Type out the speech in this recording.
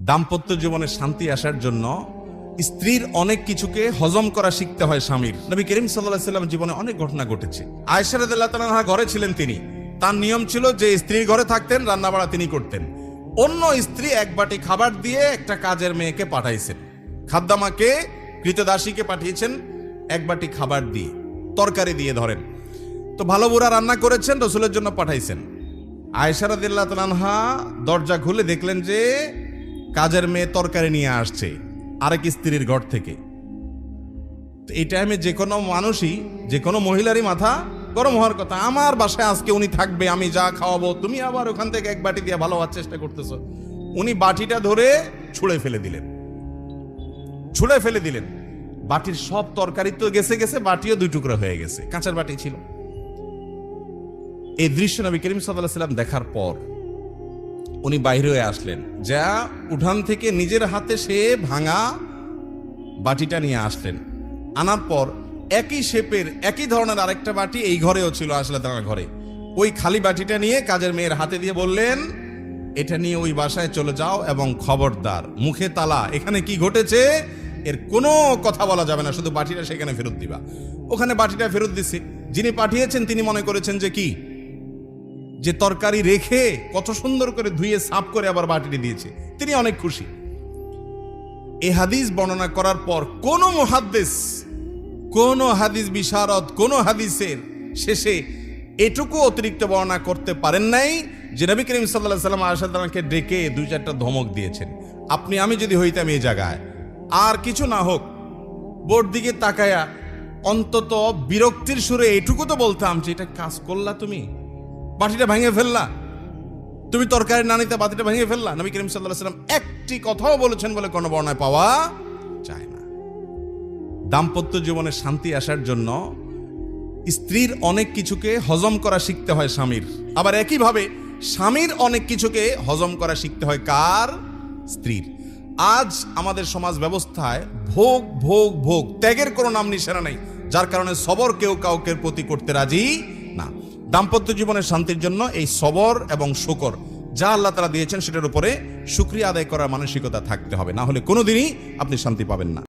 দাম্পত্য জীবনে শান্তি আসার জন্য স্ত্রীর অনেক কিছুকে হজম করা শিখতে হয় স্বামীর। নবী করিম সাল্লাল্লাহু আলাইহি ওয়াসাল্লাম জীবনে অনেক ঘটনা ঘটেছে। আয়েশা রাদিয়াল্লাহু তাআলা আনহা ঘরে ছিলেন, তিনি তার নিয়ম ছিল যে স্ত্রীর ঘরে থাকতেন, রান্না বাড়া তিনি করতেন। অন্য স্ত্রী এক বাটি খাবার দিয়ে একটা কাজের মেয়েকে পাঠাইছেন, খাদ্দামাকে কৃতদাসীকে পাঠিয়েছেন এক বাটি খাবার দিয়ে, তরকারি দিয়ে ধরেন। তো ভালো বুড়া রান্না করেছেন, রসুলের জন্য পাঠাইছেন। আয়েশা রাদিয়াল্লাহু তাআলা আনহা দরজা খুলে দেখলেন যে কাজের মেয়ে তরকারি নিয়ে আসছে আরেক স্ত্রীর ঘর থেকে। এই টাইমে যে কোনো মানুষই, যে কোনো মহিলারই মাথা গরম হওয়ার কথা, আমার বাসায় আজকে উনি থাকবে, আমি যা খাওয়াবো, তুমি আবার ওখান থেকে এক বাটি দিয়ে ভালো হওয়ার চেষ্টা করতেছো। উনি বাটিটা ধরে ছুঁড়ে ফেলে দিলেন। বাটির সব তরকারি তো গেছে, বাটিও দুই টুকরা হয়ে গেছে, কাঁচের বাটি ছিল। এই দৃশ্য নবী করিম সাল্লাল্লাহু আলাইহি ওয়াসাল্লাম দেখার পর উনি বাইরে হয়ে আসলেন, যা উঠান থেকে নিজের হাতে সে ভাঙা বাটিটা নিয়ে আসলেন। আনার পর একই শেপের একই ধরনের আরেকটা বাটি এই ঘরেও ছিল, আসলে তার ঘরে। ওই খালি বাটিটা নিয়ে কাজের মেয়ের হাতে দিয়ে বললেন, এটা নিয়ে ওই বাসায় চলে যাও এবং খবরদার মুখে তালা, এখানে কি ঘটেছে এর কোনো কথা বলা যাবে না, শুধু বাটিটা সেখানে ফেরত দিবা। ওখানে বাটিটা ফেরত দিছে। যিনি পাঠিয়েছেন তিনি মনে করেছেন যে কি, যে তরকারি রেখে কত সুন্দর করে ধুয়ে সাফ করে আবার বাটিটি দিয়েছে, তিনি অনেক খুশি। এই হাদিস বর্ণনা করার পর কোন মুহাদ্দিস, কোন হাদিস বিশারদ, কোন হাদিসের শেষে এটুকু অতিরিক্ত বর্ণনা করতে পারেন নাই যে নবী করিম সাল্লাল্লাহু আলাইহি ওয়াসাল্লাম আয়েশা রাদিয়াল্লাহু আনহাকে ডেকে দুই চারটা ধমক দিয়েছেন। আপনি আমি যদি হইতাম এই জায়গায়, আর কিছু না হোক বোর দিকে তাকায়া অন্তত বিরক্তির সুরে এইটুকু তো বলতাম যে এটা কাজ করলা, তুমি বাটিটা ভেঙে ফেললা, তুমি তরকারি না নিতে বাটিটা ভেঙে ফেললা। নবী করিম সাল্লাল্লাহু আলাইহি ওয়াসাল্লাম একটি কথাও বলেছেন বলে কোনো বর্ণনায় পাওয়া যায় না। দাম্পত্য জীবনে শান্তি আসার জন্য স্ত্রীর অনেক কিছুকে হজম করা শিখতে হয় স্বামীর, আবার একইভাবে স্বামীর অনেক কিছুকে হজম করা শিখতে হয় কার? স্ত্রীর। আজ আমাদের সমাজ ব্যবস্থায় ভোগ ভোগ ভোগ, ত্যাগের কোনো নাম নিশানা নেই, যার কারণে সবর কেউ কাউকে প্রতি করতে রাজি না। দাম্পত্য জীবনের শান্তির জন্য এই সবর এবং শুকর যা আল্লাহ তাআলা দিয়েছেন সেটার উপরে শুকরিয়া আদায় করার মানসিকতা থাকতে হবে, না হলে কোনোদিনই আপনি শান্তি পাবেন না।